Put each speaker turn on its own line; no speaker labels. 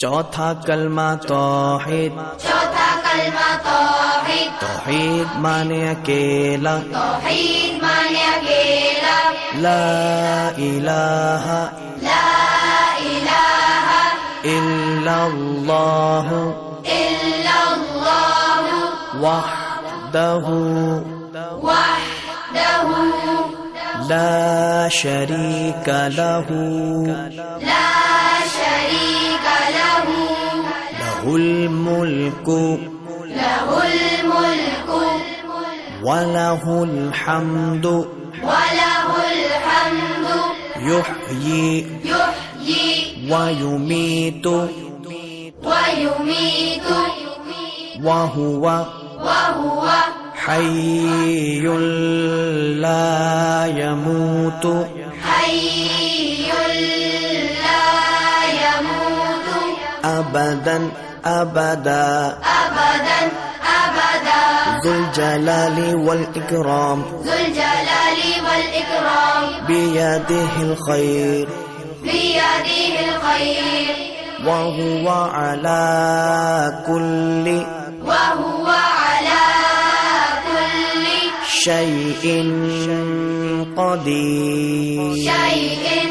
चौथा कलमा तौहीद।
चौथा कलमा तौहीद।
तौहीद माने अकेला।
तौहीद माने अकेला।
ला इलाहा
ला इलाहा
इल्लल्लाह
इल्लल्लाह
वहदहु
वहदहु
ला शरीका लहु
ला शरीक लहु
लहुल मुल्कु
लहुल मुल्कु
वलहुल हम्दु
वलहुल हम्दु
युह्यी
युह्यी
वयुमीतु
वयुमीतु
वहुव
वहुव
हय्युल ला यमूतु
हय्युल ला यमूतु
अबदन अबदा
अबदन अबदा
ज़ुल जलाली वल इकराम
ज़ुल जलाली वल इकराम
बियदिहिल खैर
बियदिहिल खैर
वहुव अला कुल्लि
वहुव अला कुल्लि
शैइन क़दीर।
शैइन